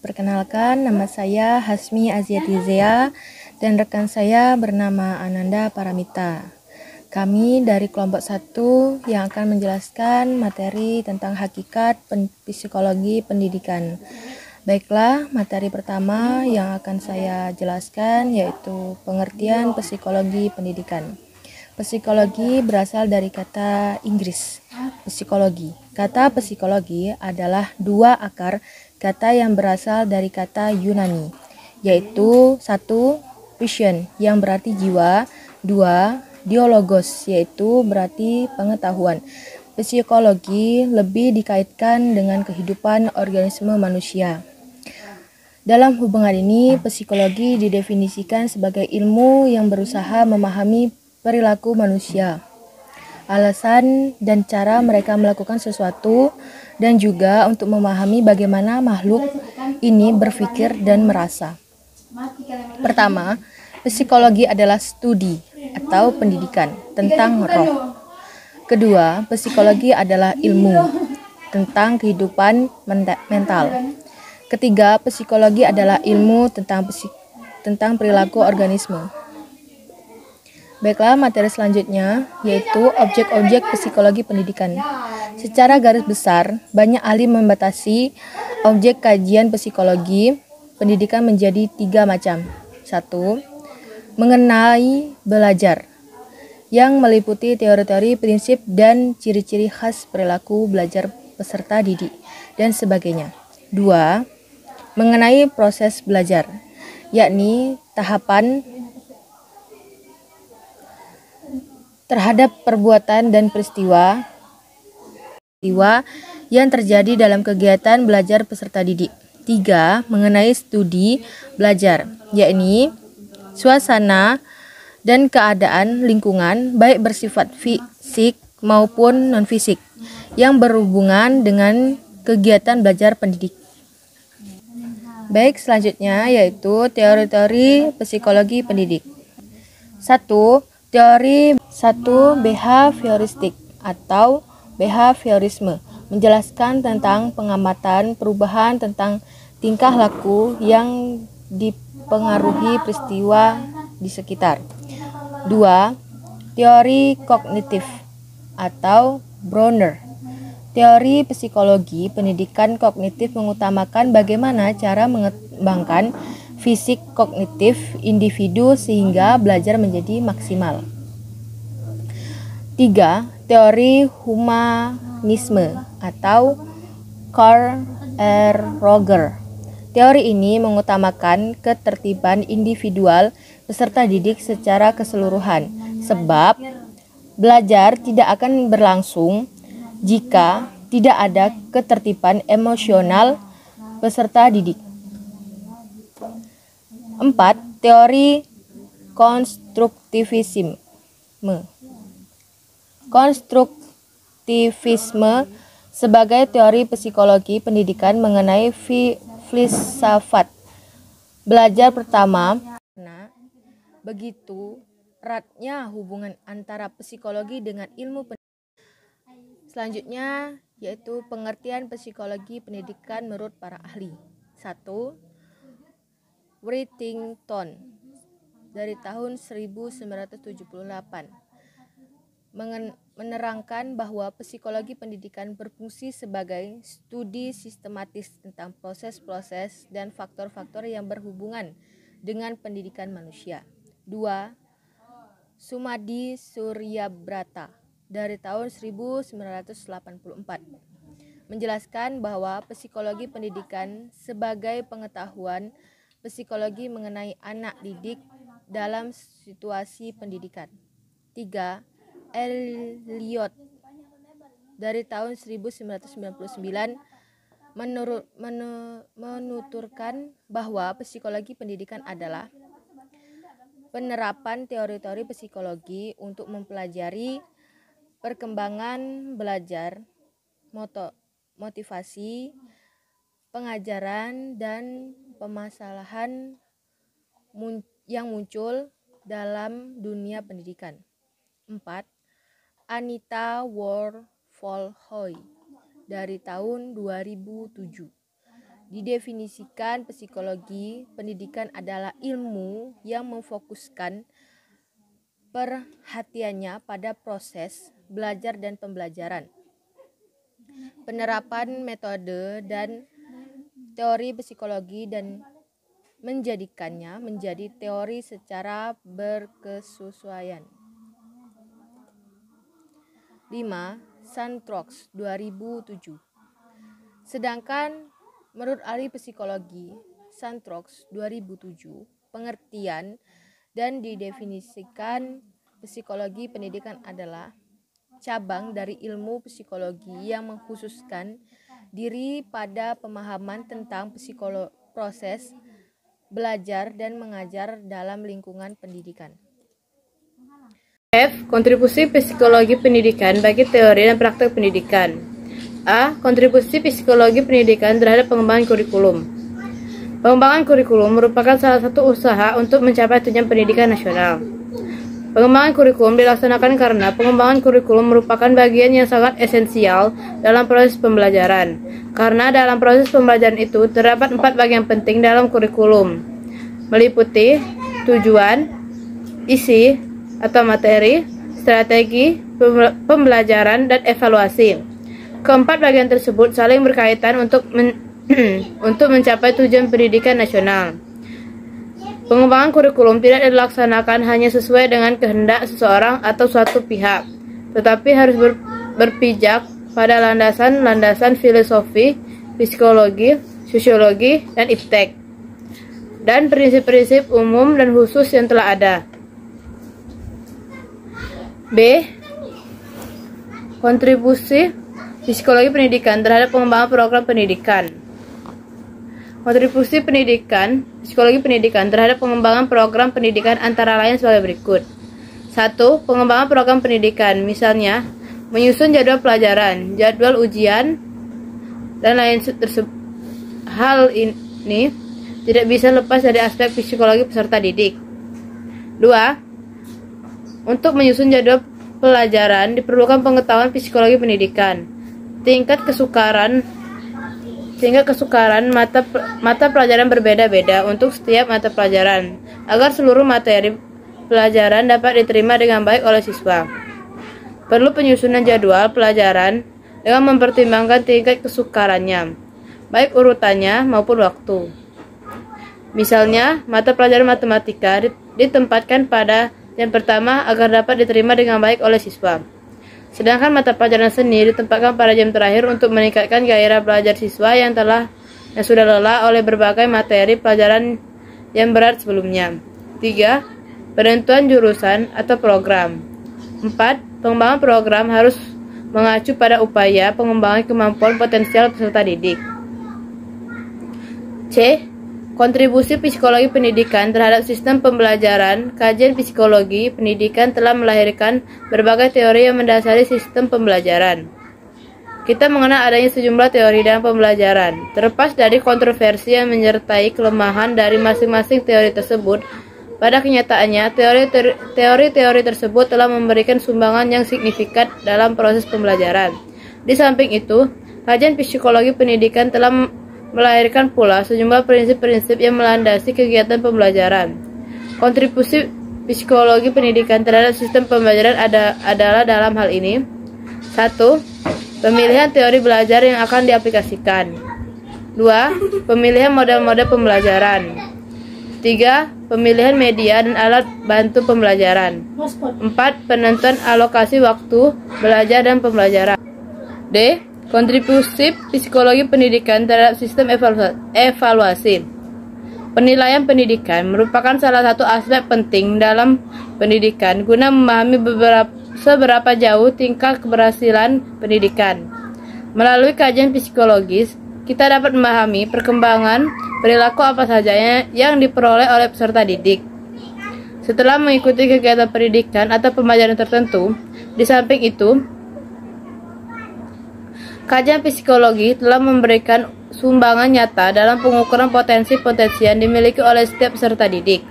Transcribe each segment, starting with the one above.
Perkenalkan, nama saya Hasmi Aziatizea dan rekan saya bernama Ananda Paramita. Kami dari kelompok 1 yang akan menjelaskan materi tentang hakikat psikologi pendidikan. Baiklah, materi pertama yang akan saya jelaskan yaitu pengertian psikologi pendidikan. Psikologi berasal dari kata Inggris, psikologi. Kata psikologi adalah dua akar kata yang berasal dari kata Yunani, yaitu 1. Vision, yang berarti jiwa, 2. Dialogos, yaitu berarti pengetahuan. Psikologi lebih dikaitkan dengan kehidupan organisme manusia. Dalam hubungan ini, psikologi didefinisikan sebagai ilmu yang berusaha memahami perilaku manusia, alasan dan cara mereka melakukan sesuatu, dan juga untuk memahami bagaimana makhluk ini berpikir dan merasa. Pertama, psikologi adalah studi atau pendidikan tentang roh. Kedua, psikologi adalah ilmu tentang kehidupan mental. Ketiga, psikologi adalah ilmu tentang perilaku organisme. Baiklah, materi selanjutnya yaitu objek-objek psikologi pendidikan. Secara garis besar, banyak ahli membatasi objek kajian psikologi pendidikan menjadi 3 macam. 1. Mengenai belajar, yang meliputi teori-teori, prinsip, dan ciri-ciri khas perilaku belajar peserta didik, dan sebagainya. 2. Mengenai proses belajar, yakni tahapan terhadap perbuatan dan peristiwa yang terjadi dalam kegiatan belajar peserta didik. 3. Mengenai studi belajar, yakni suasana dan keadaan lingkungan baik bersifat fisik maupun non-fisik yang berhubungan dengan kegiatan belajar pendidik. Baik, selanjutnya yaitu teori-teori psikologi pendidik. 1. Teori 1. Behavioristik atau behaviorisme menjelaskan tentang pengamatan perubahan tentang tingkah laku yang dipengaruhi peristiwa di sekitar. 2. Teori kognitif atau Browner. Teori psikologi pendidikan kognitif mengutamakan bagaimana cara mengembangkan fisik kognitif individu sehingga belajar menjadi maksimal. 3. Teori humanisme atau Carl R. Roger. Teori ini mengutamakan ketertiban individual peserta didik secara keseluruhan, sebab belajar tidak akan berlangsung jika tidak ada ketertiban emosional peserta didik. 4. Teori konstruktivisme. Konstruktivisme sebagai teori psikologi pendidikan mengenai filsafat belajar pertama, karena begitu eratnya hubungan antara psikologi dengan ilmu pendidikan. Selanjutnya yaitu pengertian psikologi pendidikan menurut para ahli. 1. Whittington dari tahun 1978 menerangkan bahwa psikologi pendidikan berfungsi sebagai studi sistematis tentang proses-proses dan faktor-faktor yang berhubungan dengan pendidikan manusia. 2. Sumadi Suryabrata dari tahun 1984 menjelaskan bahwa psikologi pendidikan sebagai pengetahuan psikologi mengenai anak didik dalam situasi pendidikan. 3. Eliot dari tahun 1999 menuturkan bahwa psikologi pendidikan adalah penerapan teori-teori psikologi untuk mempelajari perkembangan belajar, motivasi, pengajaran, dan permasalahan yang muncul dalam dunia pendidikan. 4. Anita Ward Volhoy dari tahun 2007. Didefinisikan, psikologi pendidikan adalah ilmu yang memfokuskan perhatiannya pada proses belajar dan pembelajaran, penerapan metode dan teori psikologi, dan menjadikannya menjadi teori secara berkesesuaian. 5. Sandrox 2007. Sedangkan menurut ahli psikologi Sandrox 2007, pengertian dan didefinisikan psikologi pendidikan adalah cabang dari ilmu psikologi yang mengkhususkan diri pada pemahaman tentang proses belajar dan mengajar dalam lingkungan pendidikan. F. Kontribusi psikologi pendidikan bagi teori dan praktek pendidikan. A. Kontribusi psikologi pendidikan terhadap pengembangan kurikulum. Pengembangan kurikulum merupakan salah satu usaha untuk mencapai tujuan pendidikan nasional. Pengembangan kurikulum dilaksanakan karena pengembangan kurikulum merupakan bagian yang sangat esensial dalam proses pembelajaran. Karena dalam proses pembelajaran itu terdapat 4 bagian penting dalam kurikulum, meliputi tujuan, isi atau materi, strategi, pembelajaran, dan evaluasi. Keempat bagian tersebut saling berkaitan untuk mencapai tujuan pendidikan nasional. Pengembangan kurikulum tidak dilaksanakan hanya sesuai dengan kehendak seseorang atau suatu pihak, tetapi harus berpijak pada landasan-landasan filosofi, psikologi, sosiologi, dan iptek, dan prinsip-prinsip umum dan khusus yang telah ada. B. Kontribusi psikologi pendidikan terhadap pengembangan program pendidikan. Kontribusi psikologi pendidikan terhadap pengembangan program pendidikan antara lain sebagai berikut. 1. Pengembangan program pendidikan, misalnya menyusun jadwal pelajaran, jadwal ujian, dan lain tersebut. Hal ini tidak bisa lepas dari aspek psikologi peserta didik. 2. Untuk menyusun jadwal pelajaran diperlukan pengetahuan psikologi pendidikan. Tingkat kesukaran mata pelajaran berbeda-beda untuk setiap mata pelajaran, agar seluruh materi pelajaran dapat diterima dengan baik oleh siswa. Perlu penyusunan jadwal pelajaran dengan mempertimbangkan tingkat kesukarannya, baik urutannya maupun waktu. Misalnya, mata pelajaran matematika ditempatkan pada yang pertama agar dapat diterima dengan baik oleh siswa. Sedangkan mata pelajaran seni ditempatkan pada jam terakhir untuk meningkatkan gairah belajar siswa yang sudah lelah oleh berbagai materi pelajaran yang berat sebelumnya. 3. Penentuan jurusan atau program. 4. Pengembangan program harus mengacu pada upaya pengembangan kemampuan potensial peserta didik. C. Kontribusi psikologi pendidikan terhadap sistem pembelajaran. Kajian psikologi pendidikan telah melahirkan berbagai teori yang mendasari sistem pembelajaran. Kita mengenal adanya sejumlah teori dalam pembelajaran. Terlepas dari kontroversi yang menyertai kelemahan dari masing-masing teori tersebut, pada kenyataannya teori-teori tersebut telah memberikan sumbangan yang signifikan dalam proses pembelajaran. Di samping itu, kajian psikologi pendidikan telah melahirkan pula sejumlah prinsip-prinsip yang melandasi kegiatan pembelajaran. Kontribusi psikologi pendidikan terhadap sistem pembelajaran adalah dalam hal ini: 1. Pemilihan teori belajar yang akan diaplikasikan. 2. Pemilihan model-model pembelajaran. 3. Pemilihan media dan alat bantu pembelajaran. 4. Penentuan alokasi waktu belajar dan pembelajaran. D. Kontribusi psikologi pendidikan terhadap sistem evaluasi. Penilaian pendidikan merupakan salah satu aspek penting dalam pendidikan guna memahami seberapa jauh tingkat keberhasilan pendidikan. Melalui kajian psikologis, kita dapat memahami perkembangan perilaku apa saja yang diperoleh oleh peserta didik setelah mengikuti kegiatan pendidikan atau pembelajaran tertentu. Di samping itu, kajian psikologi telah memberikan sumbangan nyata dalam pengukuran potensi-potensi yang dimiliki oleh setiap peserta didik,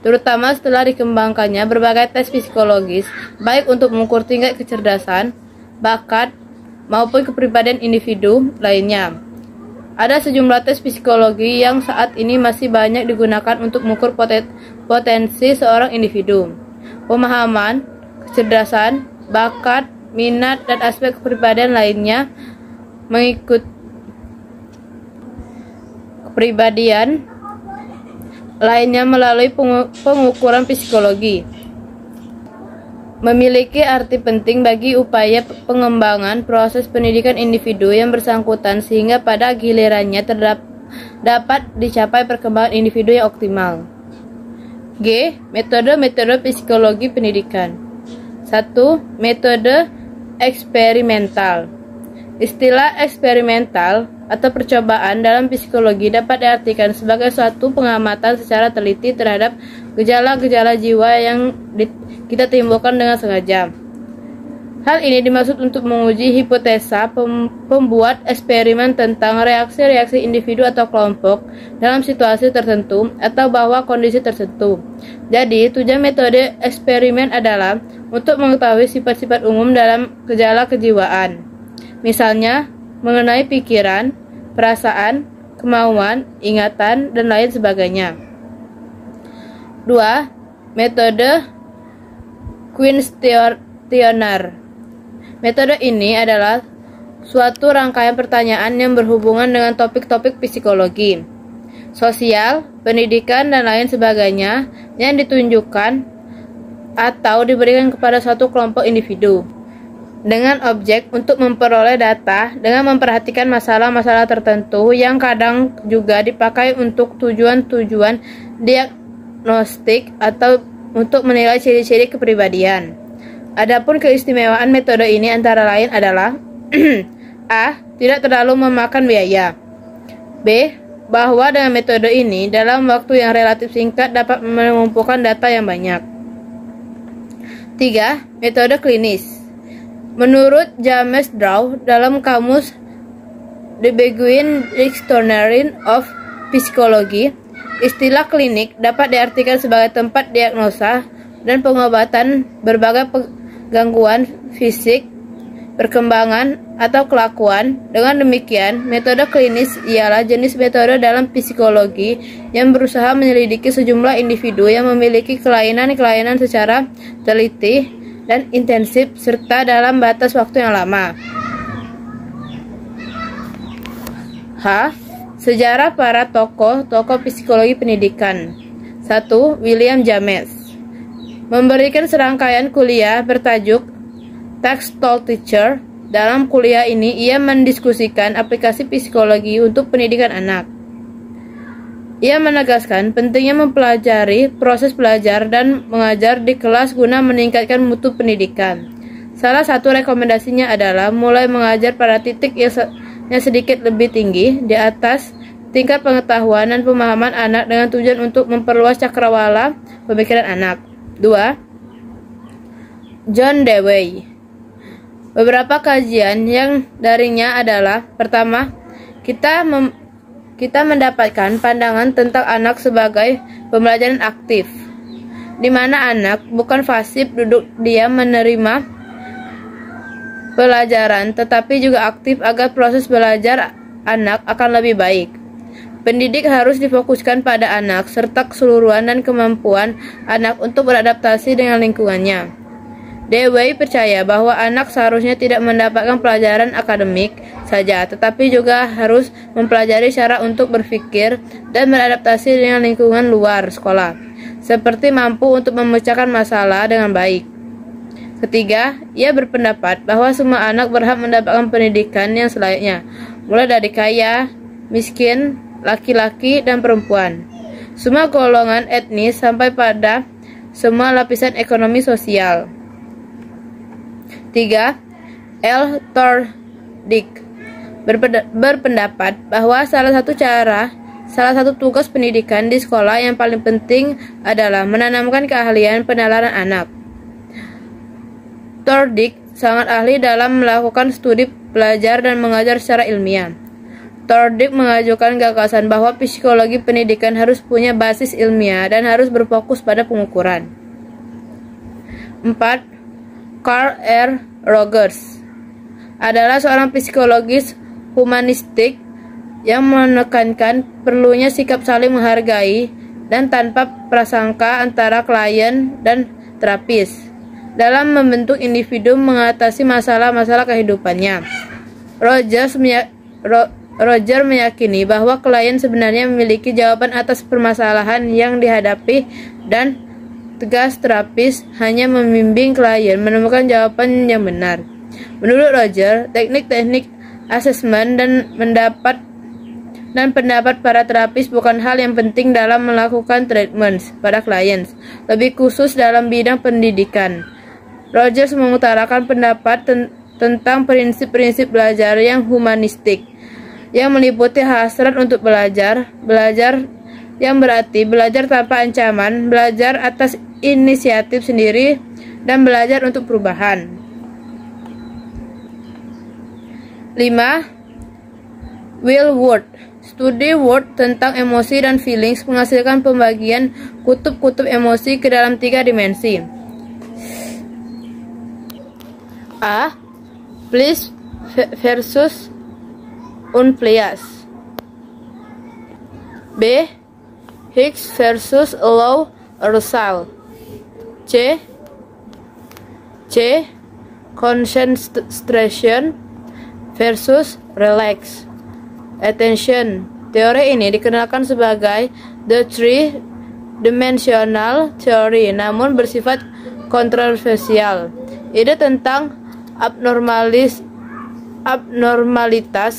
terutama setelah dikembangkannya berbagai tes psikologis, baik untuk mengukur tingkat kecerdasan, bakat, maupun kepribadian individu lainnya. Ada sejumlah tes psikologi yang saat ini masih banyak digunakan untuk mengukur potensi seorang individu, pemahaman, kecerdasan, bakat, minat, dan aspek kepribadian lainnya mengikut kepribadian lainnya melalui pengukuran psikologi. Memiliki arti penting bagi upaya pengembangan proses pendidikan individu yang bersangkutan sehingga pada gilirannya dapat dicapai perkembangan individu yang optimal. G. Metode-metode psikologi pendidikan. 1. Metode eksperimental. Istilah eksperimental atau percobaan dalam psikologi dapat diartikan sebagai suatu pengamatan secara teliti terhadap gejala-gejala jiwa yang kita timbulkan dengan sengaja. Hal ini dimaksud untuk menguji hipotesa pembuat eksperimen tentang reaksi-reaksi individu atau kelompok dalam situasi tertentu atau bahwa kondisi tertentu. Jadi, tujuan metode eksperimen adalah untuk mengetahui sifat-sifat umum dalam gejala kejiwaan. Misalnya, mengenai pikiran, perasaan, kemauan, ingatan, dan lain sebagainya. 2. Metode kuesioner. Metode ini adalah suatu rangkaian pertanyaan yang berhubungan dengan topik-topik psikologi, sosial, pendidikan, dan lain sebagainya yang ditunjukkan atau diberikan kepada suatu kelompok individu dengan objek untuk memperoleh data dengan memperhatikan masalah-masalah tertentu yang kadang juga dipakai untuk tujuan-tujuan diagnostik atau untuk menilai ciri-ciri kepribadian. Adapun keistimewaan metode ini antara lain adalah A. Tidak terlalu memakan biaya. B. Bahwa dengan metode ini dalam waktu yang relatif singkat dapat mengumpulkan data yang banyak. 3. Metode klinis. Menurut James Draw dalam kamus The Beguine Dictionary of Psychology, istilah klinik dapat diartikan sebagai tempat diagnosa dan pengobatan berbagai gangguan fisik, perkembangan, atau kelakuan. Dengan demikian, metode klinis ialah jenis metode dalam psikologi yang berusaha menyelidiki sejumlah individu yang memiliki kelainan-kelainan secara teliti dan intensif serta dalam batas waktu yang lama. H. Sejarah para tokoh psikologi pendidikan. 1. William James memberikan serangkaian kuliah bertajuk Textual Teacher. Dalam kuliah ini, ia mendiskusikan aplikasi psikologi untuk pendidikan anak. Ia menegaskan pentingnya mempelajari proses belajar dan mengajar di kelas guna meningkatkan mutu pendidikan. Salah satu rekomendasinya adalah mulai mengajar pada titik yang sedikit lebih tinggi di atas tingkat pengetahuan dan pemahaman anak dengan tujuan untuk memperluas cakrawala pemikiran anak. 2. John Dewey. Beberapa kajian yang darinya adalah: pertama, kita mendapatkan pandangan tentang anak sebagai pembelajaran aktif, di mana anak bukan pasif duduk diam menerima pelajaran, tetapi juga aktif agar proses belajar anak akan lebih baik. Pendidik harus difokuskan pada anak serta keseluruhan dan kemampuan anak untuk beradaptasi dengan lingkungannya. Dewey percaya bahwa anak seharusnya tidak mendapatkan pelajaran akademik saja, tetapi juga harus mempelajari cara untuk berpikir dan beradaptasi dengan lingkungan luar sekolah, seperti mampu untuk memecahkan masalah dengan baik. Ketiga, ia berpendapat bahwa semua anak berhak mendapatkan pendidikan yang selayaknya, mulai dari kaya, miskin, laki-laki, dan perempuan, semua golongan etnis sampai pada semua lapisan ekonomi sosial. 3. L. Thorndike berpendapat bahwa salah satu tugas pendidikan di sekolah yang paling penting adalah menanamkan keahlian penalaran anak. Thorndike sangat ahli dalam melakukan studi belajar dan mengajar secara ilmiah. Thorndike mengajukan gagasan bahwa psikologi pendidikan harus punya basis ilmiah dan harus berfokus pada pengukuran. 4. Carl R. Rogers adalah seorang psikologis humanistik yang menekankan perlunya sikap saling menghargai dan tanpa prasangka antara klien dan terapis dalam membentuk individu mengatasi masalah-masalah kehidupannya. Roger meyakini bahwa klien sebenarnya memiliki jawaban atas permasalahan yang dihadapi dan tugas terapis hanya membimbing klien menemukan jawaban yang benar. Menurut Roger, teknik-teknik asesmen dan pendapat para terapis bukan hal yang penting dalam melakukan treatment pada klien, lebih khusus dalam bidang pendidikan. Rogers mengutarakan pendapat tentang prinsip-prinsip belajar yang humanistik, yang meliputi hasrat untuk belajar yang berarti belajar tanpa ancaman, belajar atas inisiatif sendiri, dan belajar untuk perubahan. 5. Will Word. Studi Word tentang emosi dan feelings menghasilkan pembagian kutub-kutub emosi ke dalam 3 dimensi. A. Please versus unpleased. B. Hicks versus allow arousal. C. Concentration versus relax. Attention. Teori ini dikenalkan sebagai the three-dimensional theory, namun bersifat kontroversial. Ide tentang abnormalitas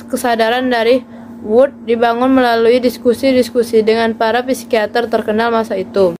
kesadaran dari Wood dibangun melalui diskusi-diskusi dengan para psikiater terkenal masa itu.